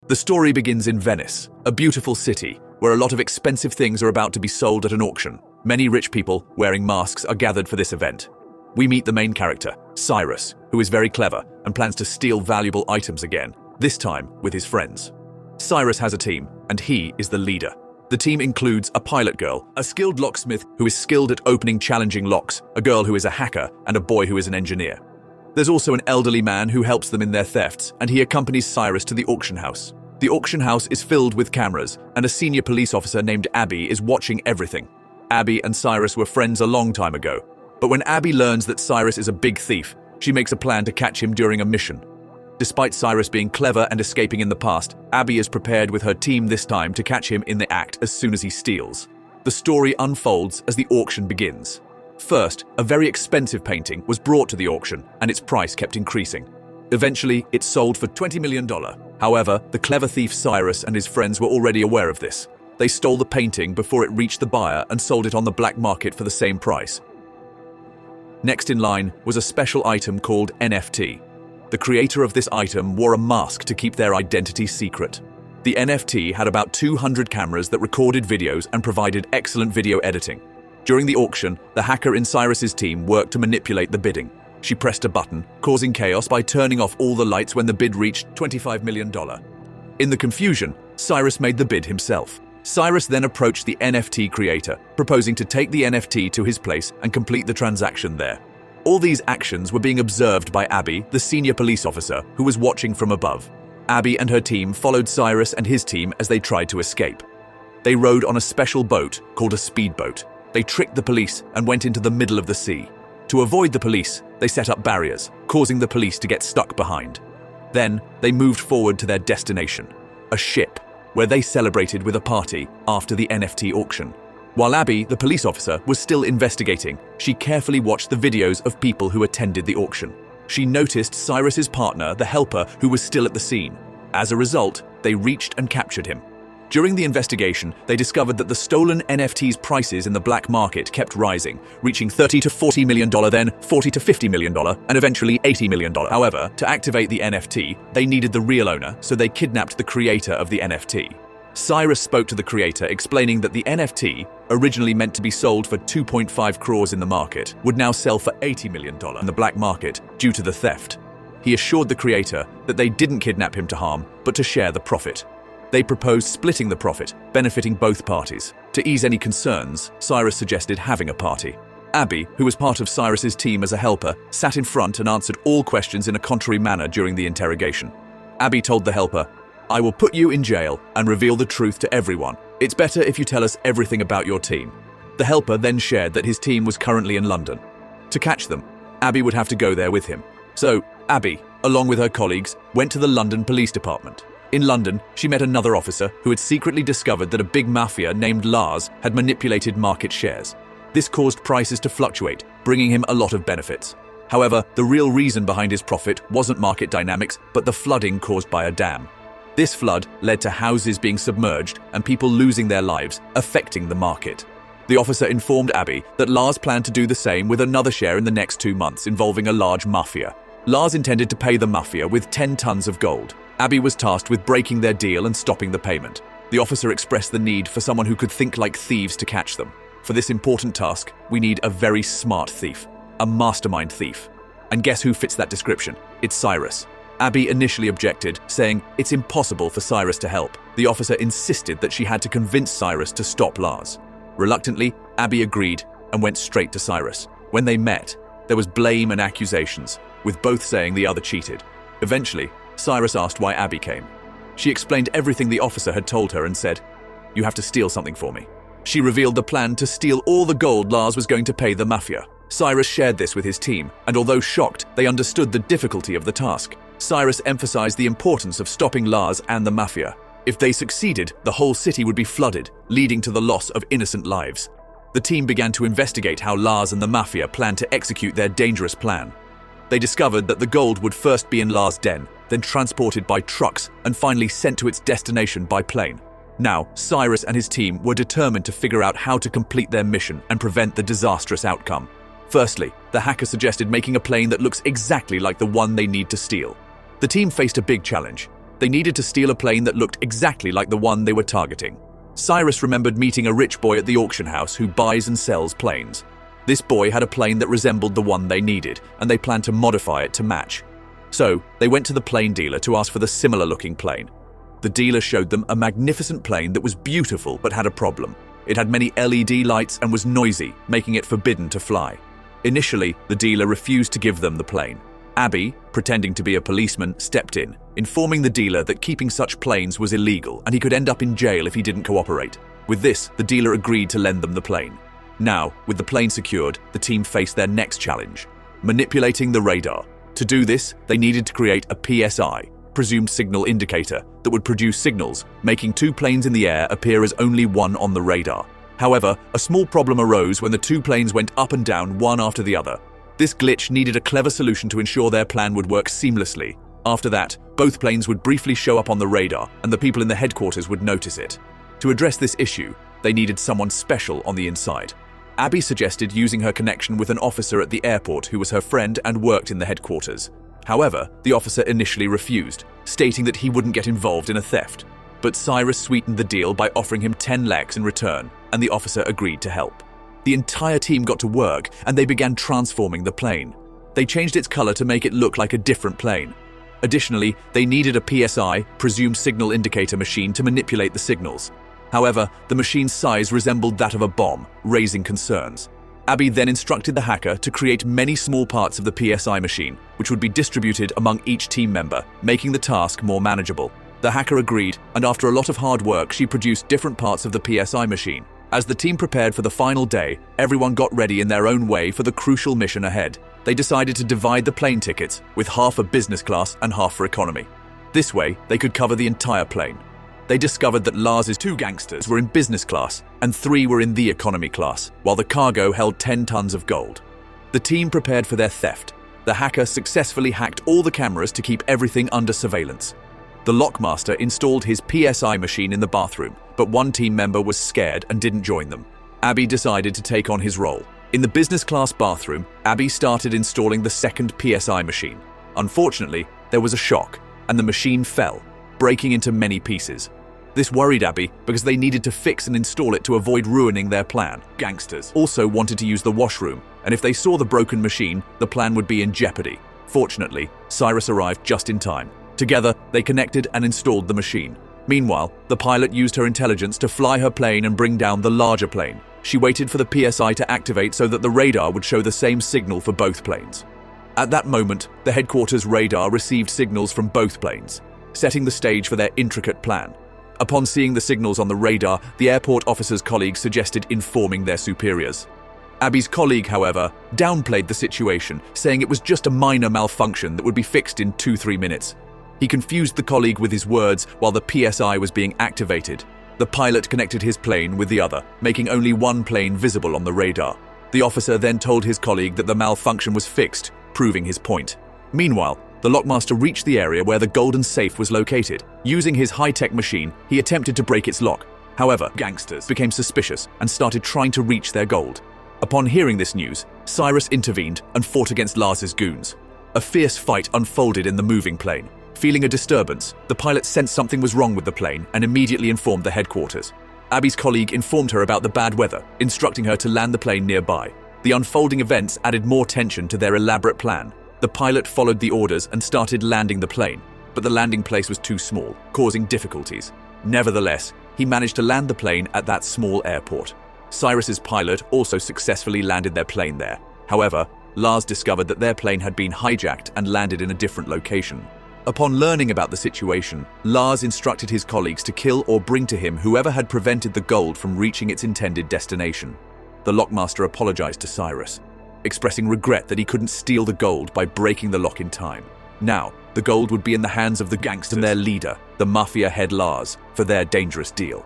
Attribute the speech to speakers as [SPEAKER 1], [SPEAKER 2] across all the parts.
[SPEAKER 1] The story begins in Venice, a beautiful city where a lot of expensive things are about to be sold at an auction. Many rich people wearing masks are gathered for this event. We meet the main character, Cyrus, who is very clever and plans to steal valuable items again, this time with his friends. Cyrus has a team, and he is the leader. The team includes a pilot girl, a skilled locksmith who is skilled at opening challenging locks, a girl who is a hacker, and a boy who is an engineer. There's also an elderly man who helps them in their thefts, and he accompanies Cyrus to the auction house. The auction house is filled with cameras, and a senior police officer named Abby is watching everything. Abby and Cyrus were friends a long time ago, but when Abby learns that Cyrus is a big thief, she makes a plan to catch him during a mission. Despite Cyrus being clever and escaping in the past, Abby is prepared with her team this time to catch him in the act as soon as he steals. The story unfolds as the auction begins. First, a very expensive painting was brought to the auction, and its price kept increasing. Eventually, it sold for $20 million. However, the clever thief Cyrus and his friends were already aware of this. They stole the painting before it reached the buyer and sold it on the black market for the same price. Next in line was a special item called NFT. The creator of this item wore a mask to keep their identity secret. The NFT had about 200 cameras that recorded videos and provided excellent video editing. During the auction, the hacker in Cyrus's team worked to manipulate the bidding. She pressed a button, causing chaos by turning off all the lights when the bid reached $25 million. In the confusion, Cyrus made the bid himself. Cyrus then approached the NFT creator, proposing to take the NFT to his place and complete the transaction there. All these actions were being observed by Abby, the senior police officer, who was watching from above. Abby and her team followed Cyrus and his team as they tried to escape. They rode on a special boat called a speedboat. They tricked the police and went into the middle of the sea. To avoid the police, they set up barriers, causing the police to get stuck behind. Then, they moved forward to their destination, a ship, where they celebrated with a party after the NFT auction. While Abby, the police officer, was still investigating, she carefully watched the videos of people who attended the auction. She noticed Cyrus's partner, the helper, who was still at the scene. As a result, they reached and captured him. During the investigation, they discovered that the stolen NFT's prices in the black market kept rising, reaching $30 to $40 million, then $40 to $50 million, and eventually $80 million. However, to activate the NFT, they needed the real owner, so they kidnapped the creator of the NFT. Cyrus spoke to the creator, explaining that the NFT, originally meant to be sold for 2.5 crores in the market, would now sell for $80 million in the black market due to the theft. He assured the creator that they didn't kidnap him to harm, but to share the profit. They proposed splitting the profit, benefiting both parties. To ease any concerns, Cyrus suggested having a party. Abby, who was part of Cyrus's team as a helper, sat in front and answered all questions in a contrary manner during the interrogation. Abby told the helper, "I will put you in jail and reveal the truth to everyone. It's better if you tell us everything about your team." The helper then shared that his team was currently in London. To catch them, Abby would have to go there with him. So, Abby, along with her colleagues, went to the London Police Department. In London, she met another officer who had secretly discovered that a big mafia named Lars had manipulated market shares. This caused prices to fluctuate, bringing him a lot of benefits. However, the real reason behind his profit wasn't market dynamics, but the flooding caused by a dam. This flood led to houses being submerged and people losing their lives, affecting the market. The officer informed Abby that Lars planned to do the same with another share in the next 2 months, involving a large mafia. Lars intended to pay the mafia with 10 tons of gold. Abby was tasked with breaking their deal and stopping the payment. The officer expressed the need for someone who could think like thieves to catch them. For this important task, we need a very smart thief, a mastermind thief. And guess who fits that description? It's Cyrus. Abby initially objected, saying it's impossible for Cyrus to help. The officer insisted that she had to convince Cyrus to stop Lars. Reluctantly, Abby agreed and went straight to Cyrus. When they met, there was blame and accusations, with both saying the other cheated. Eventually, Cyrus asked why Abby came. She explained everything the officer had told her and said, "You have to steal something for me." She revealed the plan to steal all the gold Lars was going to pay the mafia. Cyrus shared this with his team, and although shocked, they understood the difficulty of the task. Cyrus emphasized the importance of stopping Lars and the mafia. If they succeeded, the whole city would be flooded, leading to the loss of innocent lives. The team began to investigate how Lars and the mafia planned to execute their dangerous plan. They discovered that the gold would first be in Lars' den, then transported by trucks, and finally sent to its destination by plane. Now, Cyrus and his team were determined to figure out how to complete their mission and prevent the disastrous outcome. Firstly, the hacker suggested making a plane that looks exactly like the one they need to steal. The team faced a big challenge. They needed to steal a plane that looked exactly like the one they were targeting. Cyrus remembered meeting a rich boy at the auction house who buys and sells planes. This boy had a plane that resembled the one they needed, and they planned to modify it to match. So, they went to the plane dealer to ask for the similar-looking plane. The dealer showed them a magnificent plane that was beautiful but had a problem. It had many LED lights and was noisy, making it forbidden to fly. Initially, the dealer refused to give them the plane. Abby, pretending to be a policeman, stepped in, informing the dealer that keeping such planes was illegal and he could end up in jail if he didn't cooperate. With this, the dealer agreed to lend them the plane. Now, with the plane secured, the team faced their next challenge: manipulating the radar. To do this, they needed to create a PSI, presumed signal indicator, that would produce signals, making two planes in the air appear as only one on the radar. However, a small problem arose when the two planes went up and down one after the other. This glitch needed a clever solution to ensure their plan would work seamlessly. After that, both planes would briefly show up on the radar, and the people in the headquarters would notice it. To address this issue, they needed someone special on the inside. Abby suggested using her connection with an officer at the airport who was her friend and worked in the headquarters. However, the officer initially refused, stating that he wouldn't get involved in a theft. But Cyrus sweetened the deal by offering him 10 lakhs in return, and the officer agreed to help. The entire team got to work, and they began transforming the plane. They changed its color to make it look like a different plane. Additionally, they needed a PSI, presumed signal indicator machine, to manipulate the signals. However, the machine's size resembled that of a bomb, raising concerns. Abby then instructed the hacker to create many small parts of the PSI machine, which would be distributed among each team member, making the task more manageable. The hacker agreed, and after a lot of hard work, she produced different parts of the PSI machine. As the team prepared for the final day, everyone got ready in their own way for the crucial mission ahead. They decided to divide the plane tickets, with half for business class and half for economy. This way, they could cover the entire plane. They discovered that Lars's 2 gangsters were in business class and 3 were in the economy class, while the cargo held 10 tons of gold. The team prepared for their theft. The hacker successfully hacked all the cameras to keep everything under surveillance. The lockmaster installed his PSI machine in the bathroom, but one team member was scared and didn't join them. Abby decided to take on his role. In the business class bathroom, Abby started installing the second PSI machine. Unfortunately, there was a shock, and the machine fell, breaking into many pieces. This worried Abby because they needed to fix and install it to avoid ruining their plan. Gangsters also wanted to use the washroom, and if they saw the broken machine, the plan would be in jeopardy. Fortunately, Cyrus arrived just in time. Together, they connected and installed the machine. Meanwhile, the pilot used her intelligence to fly her plane and bring down the larger plane. She waited for the PSI to activate so that the radar would show the same signal for both planes. At that moment, the headquarters radar received signals from both planes, setting the stage for their intricate plan. Upon seeing the signals on the radar, the airport officer's colleagues suggested informing their superiors. Abby's colleague, however, downplayed the situation, saying it was just a minor malfunction that would be fixed in 2-3 minutes. He confused the colleague with his words while the PSI was being activated. The pilot connected his plane with the other, making only one plane visible on the radar. The officer then told his colleague that the malfunction was fixed, proving his point. Meanwhile, the lockmaster reached the area where the golden safe was located. Using his high-tech machine, he attempted to break its lock. However, gangsters became suspicious and started trying to reach their gold. Upon hearing this news, Cyrus intervened and fought against Lars's goons. A fierce fight unfolded in the moving plane. Feeling a disturbance, the pilot sensed something was wrong with the plane and immediately informed the headquarters. Abby's colleague informed her about the bad weather, instructing her to land the plane nearby. The unfolding events added more tension to their elaborate plan. The pilot followed the orders and started landing the plane, but the landing place was too small, causing difficulties. Nevertheless, he managed to land the plane at that small airport. Cyrus's pilot also successfully landed their plane there. However, Lars discovered that their plane had been hijacked and landed in a different location. Upon learning about the situation, Lars instructed his colleagues to kill or bring to him whoever had prevented the gold from reaching its intended destination. The lockmaster apologized to Cyrus, expressing regret that he couldn't steal the gold by breaking the lock in time. Now, the gold would be in the hands of the gangsters and their leader, the mafia head Lars, for their dangerous deal.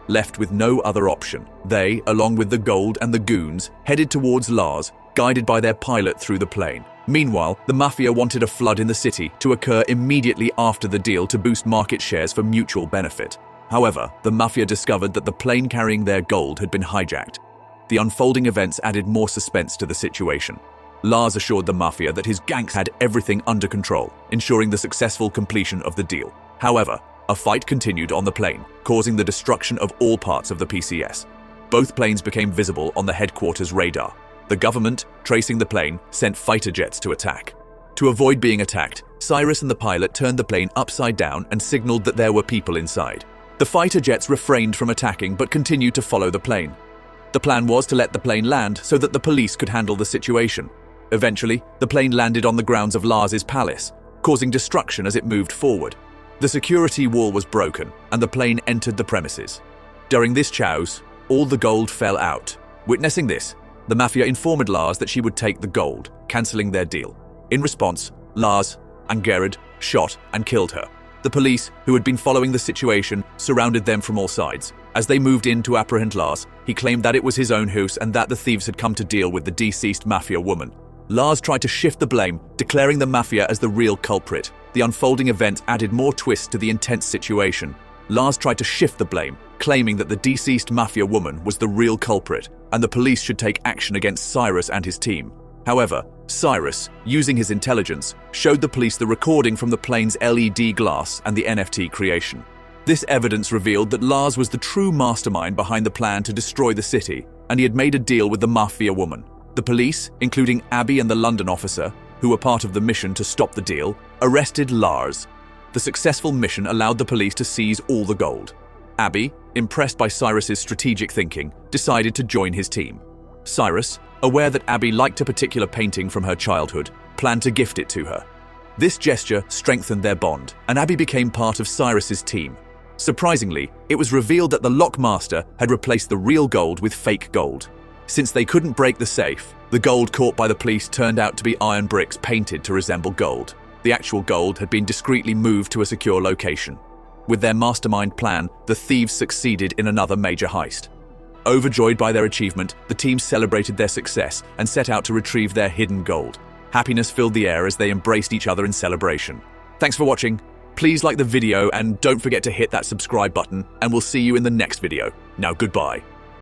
[SPEAKER 1] Left with no other option, they, along with the gold and the goons, headed towards Lars, guided by their pilot through the plane. Meanwhile, the mafia wanted a flood in the city to occur immediately after the deal to boost market shares for mutual benefit. However, the mafia discovered that the plane carrying their gold had been hijacked. The unfolding events added more suspense to the situation. Lars assured the mafia that his gangs had everything under control, ensuring the successful completion of the deal. However, a fight continued on the plane, causing the destruction of all parts of the PCS. Both planes became visible on the headquarters radar. The government, tracing the plane, sent fighter jets to attack. To avoid being attacked, Cyrus and the pilot turned the plane upside down and signaled that there were people inside. The fighter jets refrained from attacking but continued to follow the plane. The plan was to let the plane land so that the police could handle the situation. Eventually, the plane landed on the grounds of Lars's palace, causing destruction as it moved forward. The security wall was broken and the plane entered the premises. During this chows, all the gold fell out. Witnessing this, the mafia informed Lars that she would take the gold, cancelling their deal. In response, Lars and Gerard shot and killed her. The police, who had been following the situation, surrounded them from all sides. As they moved in to apprehend Lars, he claimed that it was his own house and that the thieves had come to deal with the deceased mafia woman. Lars tried to shift the blame, declaring the mafia as the real culprit. The unfolding event added more twists to the intense situation. Lars tried to shift the blame, claiming that the deceased mafia woman was the real culprit and the police should take action against Cyrus and his team. However, Cyrus, using his intelligence, showed the police the recording from the plane's LED glass and the NFT creation. This evidence revealed that Lars was the true mastermind behind the plan to destroy the city, and he had made a deal with the mafia woman. The police, including Abby and the London officer, who were part of the mission to stop the deal, arrested Lars. The successful mission allowed the police to seize all the gold. Abby, impressed by Cyrus's strategic thinking, decided to join his team. Cyrus, aware that Abby liked a particular painting from her childhood, planned to gift it to her. This gesture strengthened their bond, and Abby became part of Cyrus's team. Surprisingly, it was revealed that the lockmaster had replaced the real gold with fake gold. Since they couldn't break the safe, the gold caught by the police turned out to be iron bricks painted to resemble gold. The actual gold had been discreetly moved to a secure location. With their mastermind plan, the thieves succeeded in another major heist. Overjoyed by their achievement, the team celebrated their success and set out to retrieve their hidden gold. Happiness filled the air as they embraced each other in celebration. Thanks for watching. Please like the video and don't forget to hit that subscribe button, and we'll see you in the next video. Now, goodbye.